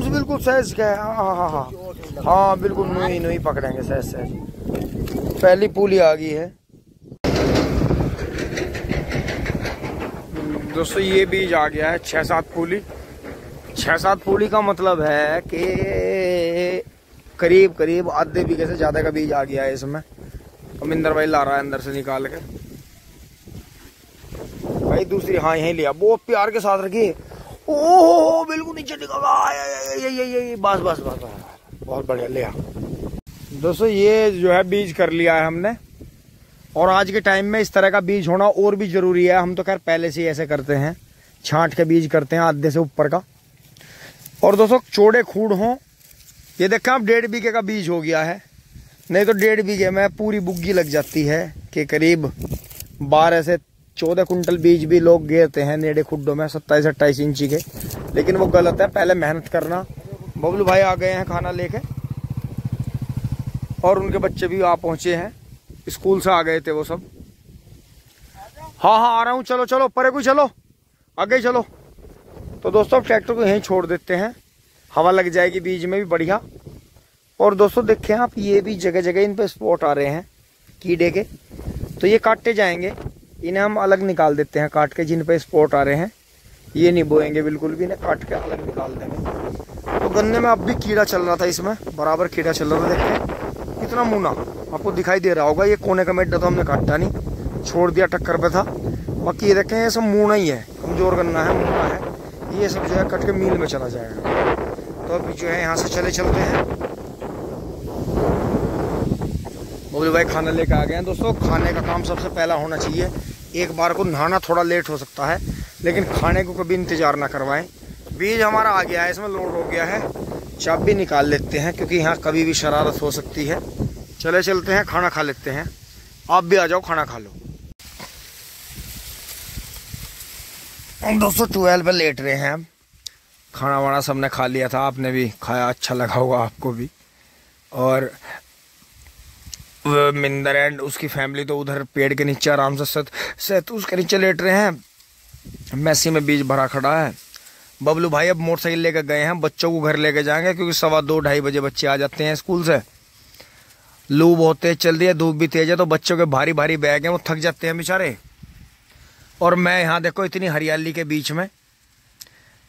बिल्कुल सहज का है। हाँ हाँ हाँ हाँ बिल्कुल नुई नुई पकड़ेंगे सहज सहज। पहली पूली आ गई है दोस्तों। ये बीज आ गया है 6-7 पूली। 6-7 पूली का मतलब है कि करीब करीब आधे बीघे से ज्यादा का बीज आ गया है इसमें। अमिंदर भाई ला रहा है अंदर से निकाल के भाई। दूसरी हाँ यही लिया, बहुत प्यार के साथ रखिए। ओह बिल्कुल नीचे निकल, बस बस बस बस, बहुत बढ़िया लिया दोस्तों। ये जो है बीज कर लिया है हमने। और आज के टाइम में इस तरह का बीज होना और भी जरूरी है। हम तो खैर पहले से ही ऐसे करते हैं, छांट के बीज करते हैं आधे से ऊपर का। और दोस्तों चौड़े खूड़ हों। ये देखें आप 1.5 बीघे का बीज हो गया है, नहीं तो 1.5 बीघे में पूरी बुग्गी लग जाती है कि करीब 12 से 14 कुंटल बीज भी लोग घेरते हैं नेड़े खुड्डों में 27-28 इंची के। लेकिन वो गलत है, पहले मेहनत करना। बबलू भाई आ गए हैं खाना लेके और उनके बच्चे भी आ पहुंचे हैं, स्कूल से आ गए थे वो सब। हाँ हाँ आ रहा हूँ, चलो चलो परे को चलो, आगे चलो। तो दोस्तों ट्रैक्टर को यहीं छोड़ देते हैं, हवा लग जाएगी बीज में भी बढ़िया। और दोस्तों देखें आप, ये भी जगह जगह इन पे स्पॉट आ रहे हैं कीड़े के, तो ये काटे जाएंगे। इन्हें हम अलग निकाल देते हैं काट के, जिन पे स्पॉट आ रहे हैं ये नहीं बोएंगे बिल्कुल भी, इन्हें काट के अलग निकाल देंगे। तो गन्ने में अब भी कीड़ा चल रहा था, इसमें बराबर कीड़ा चल रहा था। देखते कितना मुना आपको दिखाई दे रहा होगा। ये कोने का मेड्डा तो हमने काटा नहीं, छोड़ दिया टक्कर पे था। बाकी ये देखें ये सब मुना ही है, कमजोर गन्ना है, मुना है। ये सब जो है कट के मील में चला जाएगा। तो अभी जो है यहाँ से चलते हैं। बबलू भाई खाना लेकर आ गए हैं दोस्तों। खाने का काम सबसे पहला होना चाहिए। एक बार को नहाना थोड़ा लेट हो सकता है, लेकिन खाने को कभी इंतजार ना करवाएं। बीज हमारा आ गया है, इसमें लोड हो गया है। चाबी निकाल लेते हैं क्योंकि यहाँ कभी भी शरारत हो सकती है। चलते हैं, खाना खा लेते हैं। आप भी आ जाओ, खाना खा लो। दोस्तों 12 पे लेट रहे हैं। खाना वाना सबने खा लिया था, आपने भी खाया, अच्छा लगा होगा आपको भी। और मिंदर एंड उसकी फैमिली तो उधर पेड़ के नीचे आराम से सत उसके नीचे लेट रहे हैं। मैसी में बीज भरा खड़ा है। बबलू भाई अब मोटरसाइकिल लेकर गए हैं, बच्चों को घर लेके जाएंगे क्योंकि 2:15-2:30 बजे बच्चे आ जाते हैं स्कूल से। लू बहुत तेज चल रही है, धूप भी तेज है, तो बच्चों के भारी भारी बैग हैं, वो थक जाते हैं बेचारे। और मैं यहाँ देखो इतनी हरियाली के बीच में,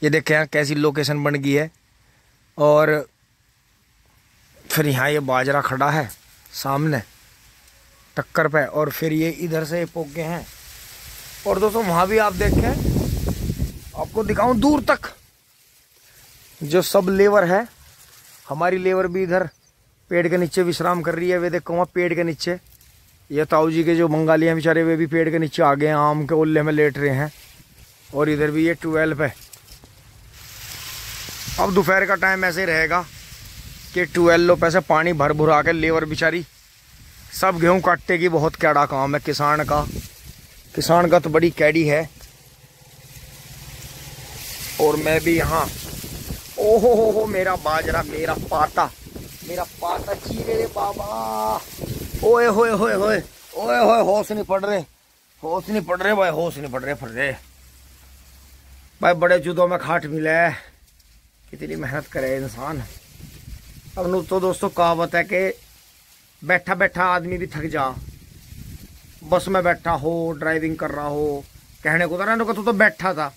ये देखें यहाँ कैसी लोकेशन बन गई है। और फिर यहाँ ये बाजरा खड़ा है सामने टक्कर पे, और फिर ये इधर से पोके हैं। और दोस्तों वहाँ भी आप देखें, आपको दिखाऊं दूर तक जो सब लेबर है। हमारी लेबर भी इधर पेड़ के नीचे विश्राम कर रही है। वे देखो वहाँ पेड़ के नीचे ये ताऊ जी के जो बंगाली हैं बेचारे, वे भी पेड़ के नीचे आ गए हैं, आम के ओल्ले में लेट रहे हैं। और इधर भी ये 12 पे। अब दोपहर का टाइम ऐसे रहेगा कि 12 पे से पानी भर भुरा के लेबर बेचारी सब गेहूं काटने की बहुत कैड़ा काम है किसान का तो बड़ी कैडी है। और मैं भी यहाँ, ओहो हो मेरा बाजरा, मेरा पाता चीरे रे बाबा। ओए होए होए होए ओए होए, होश नहीं पड़ रहे भाई, होश नहीं पड़ रहे भाई। बड़े जुदों में खाट मिले है, कितनी मेहनत करे इंसान। अब तो दोस्तों कहावत है कि बैठा बैठा आदमी भी थक जा। बस में बैठा हो, ड्राइविंग कर रहा हो, कहने को तो तू तो बैठा था।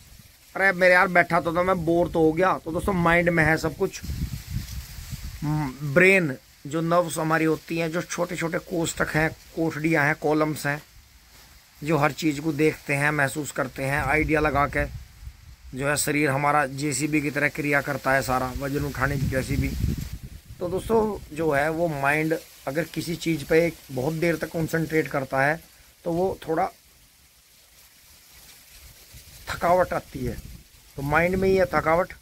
अरे मेरे यार बैठा तो मैं बोर तो हो गया। तो दोस्तों माइंड में है सब कुछ। ब्रेन जो नर्व्स हमारी होती हैं, जो छोटे छोटे कोष्ठक हैं, कोठड़ियाँ हैं, कॉलम्स हैं, जो हर चीज़ को देखते हैं, महसूस करते हैं, आइडिया लगा के जो है शरीर हमारा जेसीबी की तरह क्रिया करता है, सारा वजन उठाने की जेसीबी। तो दोस्तों जो है वो माइंड अगर किसी चीज़ पे बहुत देर तक कंसंट्रेट करता है तो वो थोड़ा थकावट आती है। तो माइंड में ही है थकावट।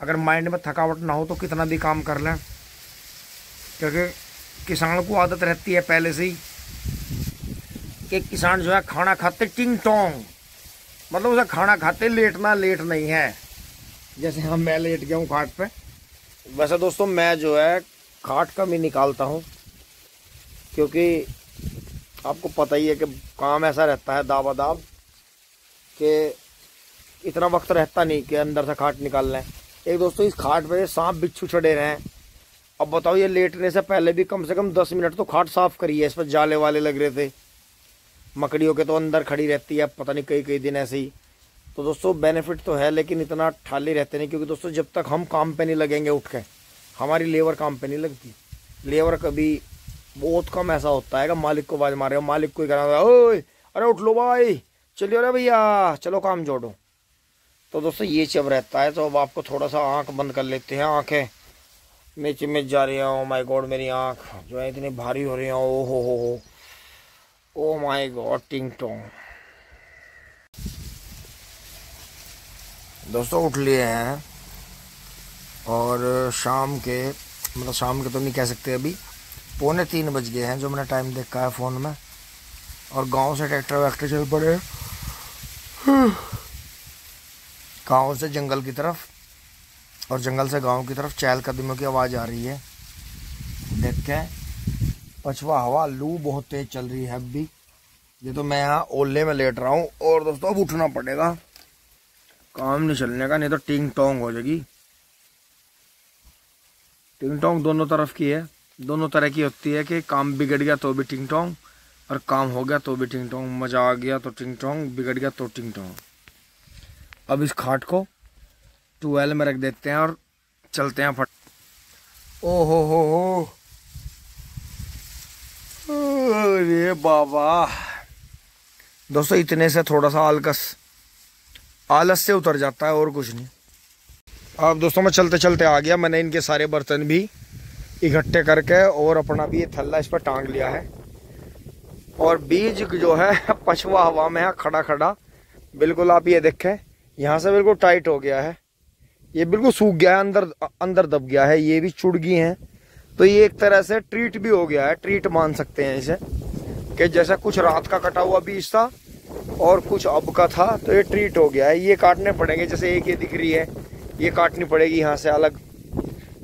अगर माइंड में थकावट ना हो तो कितना भी काम कर लें, क्योंकि किसान को आदत रहती है पहले से ही कि किसान जो है खाना खाते टिंग टोंग, मतलब उसे खाना खाते लेटना लेट नहीं है। जैसे हम मैं लेट गया हूँ खाट पे। वैसे दोस्तों मैं जो है खाट कम ही निकालता हूँ, क्योंकि आपको पता ही है कि काम ऐसा रहता है दाबा दाब कि इतना वक्त रहता नहीं कि अंदर से खाट निकाल लें। एक दोस्तों इस खाट पे सांप बिच्छू चढ़े रहे हैं। अब बताओ, ये लेटने से पहले भी कम से कम 10 मिनट तो खाट साफ करी है। इस पर जाले वाले लग रहे थे, मकड़ियों के तो अंदर खड़ी रहती है, पता नहीं कई कई दिन ऐसे ही। तो दोस्तों बेनिफिट तो है, लेकिन इतना ठाले रहते नहीं, क्योंकि दोस्तों जब तक हम काम पे नहीं लगेंगे उठ के, हमारी लेबर काम पे नहीं लगती। लेबर कभी बहुत कम ऐसा होता है कि मालिक को आवाज मारे, मालिक को ही कहना, ओए अरे उठ लो भाई, चलिए अरे भैया चलो काम जोड़ो। तो दोस्तों ये चब रहता है। तो अब आपको थोड़ा सा आंख बंद कर लेते हैं। आंखें मिच जा रही हैं। ओ माय गॉड, मेरी आंख जो है इतनी भारी हो रही है। ओ हो, ओ माय गॉड, टिंग टोंग। दोस्तों उठ लिए हैं और शाम के, मतलब शाम के तो नहीं कह सकते, अभी 2:45 बज गए हैं जो मैंने टाइम देखा है फ़ोन में। और गांव से ट्रैक्टर वैक्टर चल पड़े, गांव से जंगल की तरफ और जंगल से गांव की तरफ चहल कदमों की आवाज़ आ रही है। देख के पछवा हवा, लू बहुत तेज चल रही है अभी। ये तो मैं यहाँ ओले में लेट रहा हूँ। और दोस्तों अब उठना पड़ेगा, काम नहीं चलने का, नहीं तो टिंग टोंग हो जाएगी। टिंग टोंग दोनों तरफ की है, दोनों तरह की होती है कि काम बिगड़ गया तो भी टिंग टोंग, और काम हो गया तो भी टिंग टोंग। मजा आ गया तो टिंग टोंग, बिगड़ गया तो टिंग टोंग। अब इस खाट को ट्यूबवेल में रख देते हैं और चलते हैं फट। ओ हो, अरे बाबा। दोस्तों इतने से थोड़ा सा आलस से उतर जाता है, और कुछ नहीं। अब दोस्तों मैं चलते चलते आ गया। मैंने इनके सारे बर्तन भी इकट्ठे करके और अपना भी ये थल्ला इस पर टांग लिया है। और बीज जो है पछवा हवा में है खड़ा खड़ा, बिल्कुल। आप ये देखें, यहाँ से बिल्कुल टाइट हो गया है, ये बिल्कुल सूख गया है, अंदर दब गया है। ये भी चुड़गी हैं, तो ये एक तरह से ट्रीट भी हो गया है। ट्रीट मान सकते हैं इसे, कि जैसा कुछ रात का कटा हुआ बीज था और कुछ अब का था, तो ये ट्रीट हो गया है। ये काटने पड़ेंगे, जैसे एक ये दिख रही है, ये काटनी पड़ेगी यहाँ से अलग।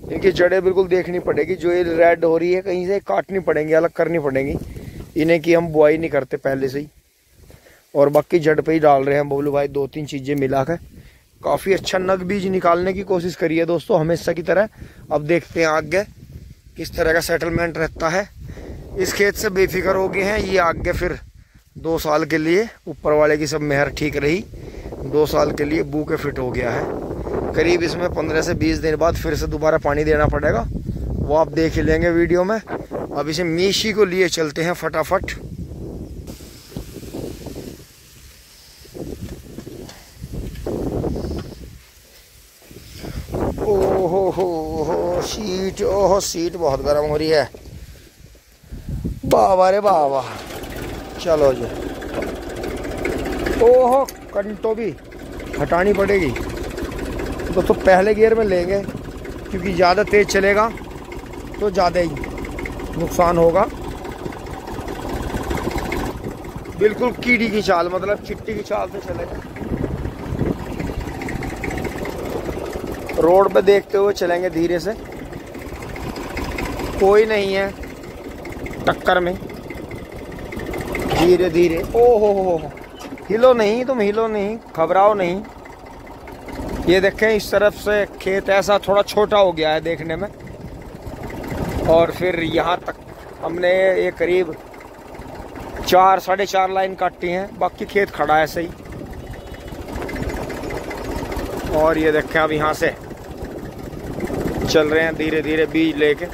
इनकी जड़ें बिल्कुल देखनी पड़ेगी, जो ये रेड हो रही है कहीं से काटनी पड़ेंगी, अलग करनी पड़ेंगी इन्हें, कि हम बुआई नहीं करते पहले से ही। और बाकी जड़ पे ही डाल रहे हैं बबलू भाई, 2-3 चीज़ें मिलाकर काफ़ी अच्छा नग बीज निकालने की कोशिश करी है दोस्तों, हमेशा की तरह। अब देखते हैं आगे किस तरह का सेटलमेंट रहता है। इस खेत से बेफिक्र हो गए हैं, ये आगे फिर 2 साल के लिए ऊपर वाले की सब मेहर ठीक रही, 2 साल के लिए बू के फिट हो गया है। करीब इसमें 15 से 20 दिन बाद फिर से दोबारा पानी देना पड़ेगा, वो आप देख ही लेंगे वीडियो में। अब इसे मीशी को लिए चलते हैं फटाफट। ओहो हो सीट, ओहो सीट बहुत गर्म हो रही है। बाबा रे बाबा, चलो जी। ओहो कंटो भी हटानी पड़ेगी। तो पहले गियर में लेंगे, क्योंकि ज़्यादा तेज चलेगा तो ज़्यादा ही नुकसान होगा। बिल्कुल कीड़ी की चाल, मतलब चिट्टी की चाल से चलेगा। रोड पे देखते हुए चलेंगे धीरे से, कोई नहीं है टक्कर में, धीरे धीरे। ओहो, हिलो नहीं तुम, हिलो नहीं, घबराओ नहीं। ये देखें इस तरफ से खेत ऐसा थोड़ा छोटा हो गया है देखने में, और फिर यहाँ तक हमने ये करीब 4-4.5 लाइन काटी हैं, बाकी खेत खड़ा है सही। और ये देखें अब यहाँ से चल रहे हैं धीरे धीरे बीज लेके।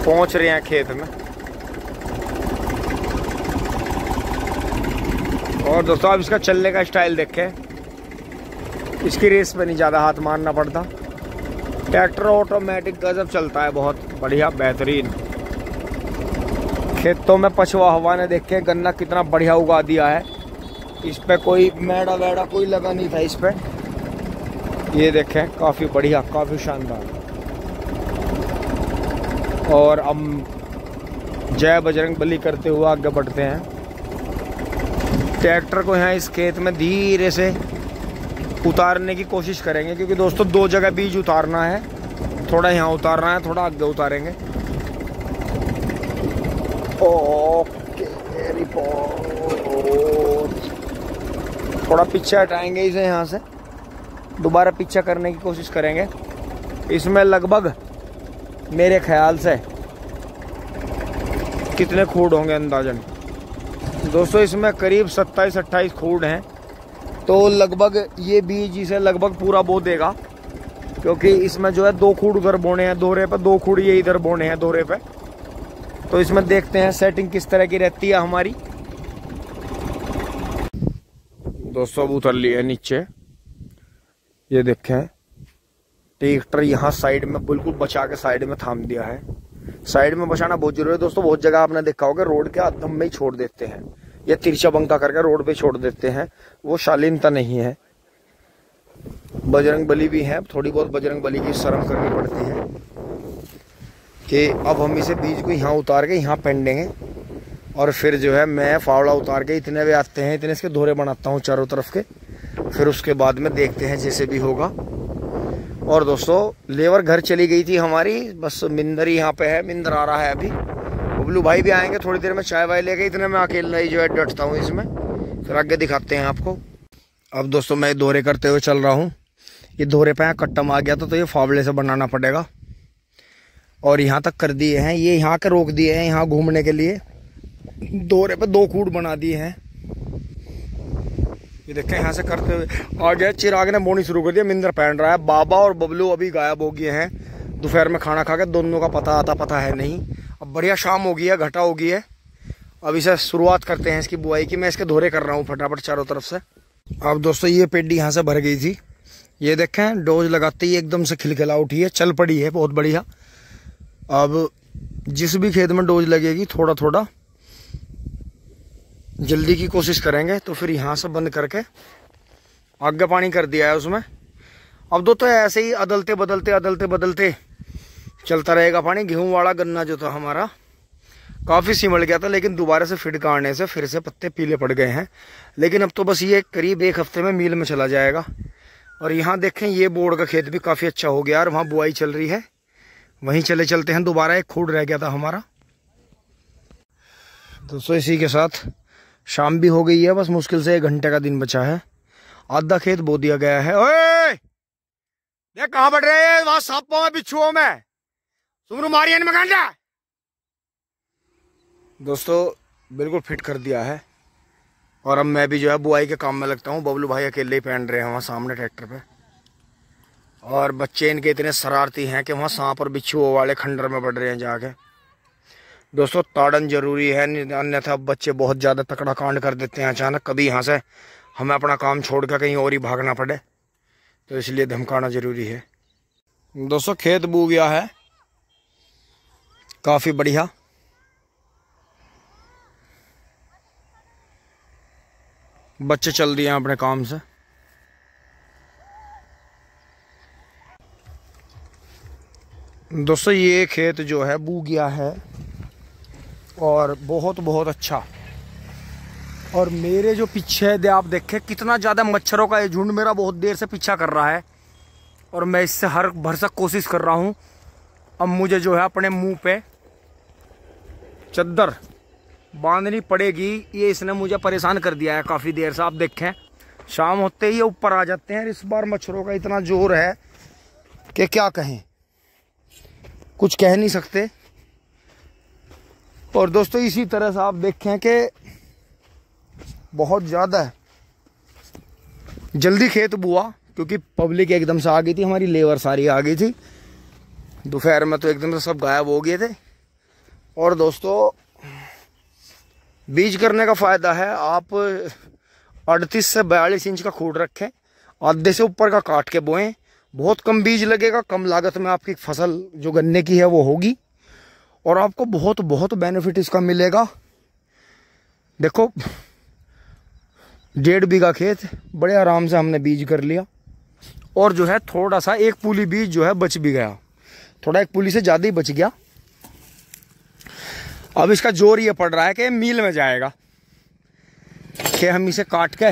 पहुंच रहे हैं खेत में। और दोस्तों अब इसका चलने का स्टाइल देखें, इसकी रेस पे नहीं ज़्यादा हाथ मारना पड़ता। ट्रैक्टर ऑटोमेटिक गजब चलता है, बहुत बढ़िया बेहतरीन। खेतों में पछवा हवा ने देखे गन्ना कितना बढ़िया उगा दिया है। इस पे कोई मैड़ा वैड़ा कोई लगा नहीं था इस पे। ये देखें काफ़ी बढ़िया, काफ़ी शानदार। और हम जय बजरंग बली करते हुए आगे बढ़ते हैं। ट्रैक्टर को यहाँ इस खेत में धीरे से उतारने की कोशिश करेंगे, क्योंकि दोस्तों 2 जगह बीज उतारना है, थोड़ा यहाँ उतारना है, थोड़ा आगे उतारेंगे। Okay report. थोड़ा पीछे हटाएंगे इसे, यहाँ से दोबारा पीछे करने की कोशिश करेंगे। इसमें लगभग मेरे ख्याल से कितने खूड होंगे अंदाजन दोस्तों, इसमें करीब 27-28 खूड हैं। तो लगभग ये बीज इसे लगभग पूरा बो देगा, क्योंकि इसमें जो है 2 खूड उधर बोने हैं दोहरे पे, 2 खूड ये इधर बोने हैं दोहरे पे। तो इसमें देखते हैं सेटिंग किस तरह की रहती है हमारी। दोस्तों अब उतर लिए नीचे, ये देखें ट्रैक्टर यहाँ साइड में बिल्कुल बचा के साइड में थाम दिया है। साइड में बचाना बहुत जरूरी है दोस्तों। बहुत जगह आपने देखा होगा रोड के अधम में ही छोड़ देते हैं, या तिरछा बंका करके रोड पे छोड़ देते हैं, वो शालीनता नहीं है। बजरंग बली भी है, थोड़ी बहुत बजरंग बली की शर्म करनी पड़ती है कि अब हम इसे बीज को यहाँ उतार के यहाँ पेंडेंगे, और फिर जो है मैं फावड़ा उतार के इतने वे आते हैं, इतने इसके दोहरे बनाता हूँ चारों तरफ के। फिर उसके बाद में देखते हैं जैसे भी होगा। और दोस्तों लेबर घर चली गई थी हमारी, बस मिंदर ही यहाँ पे है, मिंदर आ रहा है अभी। बबलू भाई भी आएंगे थोड़ी देर में चाय वाय लेके, इतने में अकेला ही जो है डटता हूँ इसमें। फिर आगे दिखाते हैं आपको। अब दोस्तों मैं दोहरे करते हुए चल रहा हूँ। ये दोहरे पे कट्टम आ गया तो ये फावड़े से बनाना पड़ेगा। और यहाँ तक कर दिए हैं, ये यहाँ के रोक दिए हैं यहाँ घूमने के लिए। दोहरे पे 2 खूड बना दिए हैं। ये देखें यहाँ से करते हुए आ गया। चिराग ने बोनी शुरू कर दिया, मिंदर पहन रहा है। बाबा और बबलू अभी गायब हो गए हैं, दोपहर में खाना खा के, दोनों का पता है नहीं। अब बढ़िया शाम हो गई है, घटा हो गई है। अब इसे शुरुआत करते हैं इसकी बुआई की। मैं इसके दोहरे कर रहा हूँ फटाफट चारों तरफ से। अब दोस्तों ये पेडी यहाँ से भर गई थी, ये देखें डोज लगाते ही एकदम से खिलखिला उठी है, चल पड़ी है बहुत बढ़िया। अब जिस भी खेत में डोज लगेगी थोड़ा थोड़ा जल्दी की कोशिश करेंगे। तो फिर यहाँ से बंद करके आगे पानी कर दिया है उसमें। अब दोस्तों ऐसे ही अदलते बदलते चलता रहेगा पानी। गेहूं वाला गन्ना जो था हमारा काफ़ी सिमल गया था, लेकिन दोबारा से फीड काटने से फिर से पत्ते पीले पड़ गए हैं। लेकिन अब तो बस ये करीब 1 हफ्ते में मील में चला जाएगा। और यहाँ देखें ये बोड़ का खेत भी काफ़ी अच्छा हो गया और वहाँ बुआई चल रही है, वहीं चलते हैं। दोबारा 1 खूड रह गया था हमारा। दोस्तों इसी के साथ शाम भी हो गई है, बस मुश्किल से 1 घंटे का दिन बचा है। आधा खेत बो दिया गया है। ओए ये कहाँ बढ़ रहे हैं? वहां सांपों में बिच्छुओं में सुमरू मारियन में गांडा। दोस्तों बिल्कुल फिट कर दिया है। और अब मैं भी जो है बुआई के काम में लगता हूँ। बबलू भाई अकेले ही पहन रहे हैं वहाँ सामने ट्रैक्टर पे। और बच्चे इनके इतने शरारती हैं कि वहाँ सांप और बिच्छुओं वाले खंडर में बढ़ रहे हैं जाके। दोस्तों ताड़न जरूरी है, अन्यथा बच्चे बहुत ज़्यादा तकड़ा कांड कर देते हैं अचानक। कभी यहाँ से हमें अपना काम छोड़कर कहीं और ही भागना पड़े, तो इसलिए धमकाना जरूरी है। दोस्तों खेत बू गया है काफ़ी बढ़िया। बच्चे चल दिए हैं अपने काम से। दोस्तों ये खेत जो है बू गया है और बहुत अच्छा। और मेरे जो पीछे है आप देखें कितना ज़्यादा मच्छरों का ये झुंड मेरा बहुत देर से पीछा कर रहा है, और मैं इससे हर भरसक कोशिश कर रहा हूँ। अब मुझे जो है अपने मुंह पे चद्दर बांधनी पड़ेगी। ये इसने मुझे परेशान कर दिया है काफ़ी देर से। आप देखें शाम होते ही ये ऊपर आ जाते हैं। इस बार मच्छरों का इतना जोर है कि क्या कहें, कुछ कह नहीं सकते। और दोस्तों इसी तरह से आप देखें कि बहुत ज़्यादा जल्दी खेत बुआ, क्योंकि पब्लिक एकदम से आ गई थी, हमारी लेबर सारी आ गई थी। दोपहर में तो एकदम से सब गायब हो गए थे। और दोस्तों बीज करने का फ़ायदा है, आप 38 से 42 इंच का खूड रखें, आधे से ऊपर का काट के बोएं। बहुत कम बीज लगेगा, कम लागत में आपकी फसल जो गन्ने की है वो होगी, और आपको बहुत बेनिफिट इसका मिलेगा। देखो 1.5 बीघा खेत बड़े आराम से हमने बीज कर लिया। और जो है थोड़ा सा 1 पूली बीज जो है बच भी गया, थोड़ा 1 पूली से ज़्यादा ही बच गया। अब इसका जोर ये पड़ रहा है कि मील में जाएगा कि हम इसे काट के,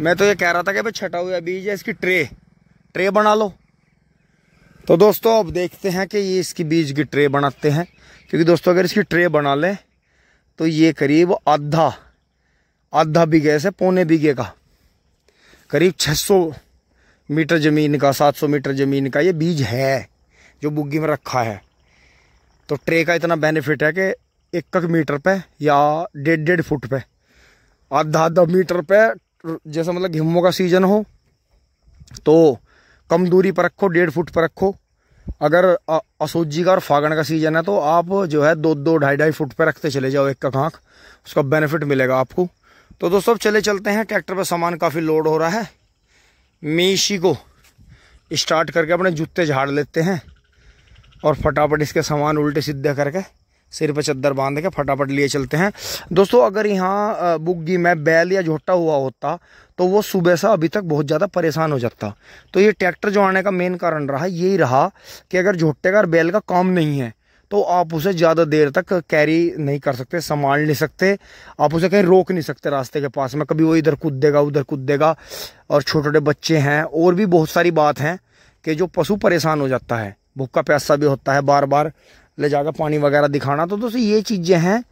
मैं तो ये कह रहा था कि भाई छटा हुआ बीज है, इसकी ट्रे बना लो। तो दोस्तों अब देखते हैं कि ये इसकी बीज की ट्रे बनाते हैं, क्योंकि दोस्तों अगर इसकी ट्रे बना लें तो ये करीब आधा बीघे से 1.25 बीघे का करीब 600 मीटर ज़मीन का, 700 मीटर ज़मीन का ये बीज है जो बुग्गी में रखा है। तो ट्रे का इतना बेनिफिट है कि 1 मीटर पे या 1.5 फुट पे, आधा मीटर पे, जैसे मतलब गेहूं का सीजन हो तो कम दूरी पर रखो, 1.5 फुट पर रखो। अगर असोजी का और फागण का सीजन है तो आप जो है 2-2, 2.5 फुट पर रखते चले जाओ एक आँख, उसका बेनिफिट मिलेगा आपको। तो दोस्तों अब चले चलते हैं, ट्रैक्टर पर सामान काफ़ी लोड हो रहा है। मैं इसी को स्टार्ट करके अपने जूते झाड़ लेते हैं और फटाफट इसके सामान उल्टे सीधे करके सिर पे चद्दर बांध के फटाफट लिए चलते हैं। दोस्तों अगर यहाँ बुग्गी में बैल या झोटा हुआ होता तो वो सुबह से अभी तक बहुत ज़्यादा परेशान हो जाता। तो ये ट्रैक्टर जो आने का मेन कारण रहा यही रहा कि अगर झोटे का और बैल का काम नहीं है तो आप उसे ज़्यादा देर तक कैरी नहीं कर सकते, संभाल नहीं सकते, आप उसे कहीं रोक नहीं सकते रास्ते के पास में। कभी वो इधर कूदेगा उधर कूदेगा, और छोटे छोटे बच्चे हैं, और भी बहुत सारी बात हैं कि जो पशु परेशान हो जाता है, भूखा प्यासा भी होता है, बार बार ले जाकर पानी वगैरह दिखाना। तो दोस्तों ये चीज़ें हैं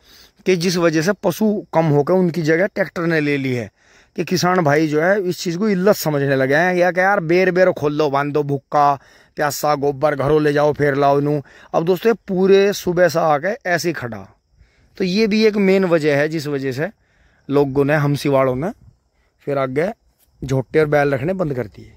कि जिस वजह से पशु कम होकर उनकी जगह ट्रैक्टर ने ले ली है, कि किसान भाई जो है इस चीज़ को इल्लत समझने लगे हैं। या क्या यार बेर बेर खोल दो, बांध दो, भूखा प्यासा गोबर घरों ले जाओ, फिर लाओ नू। अब दोस्तों ये पूरे सुबह से आके ऐसे ही खड़ा। तो ये भी एक मेन वजह है जिस वजह से लोगों ने, हम सिवाड़ों ने फिर आगे झोटे और बैल रखने बंद कर दिए।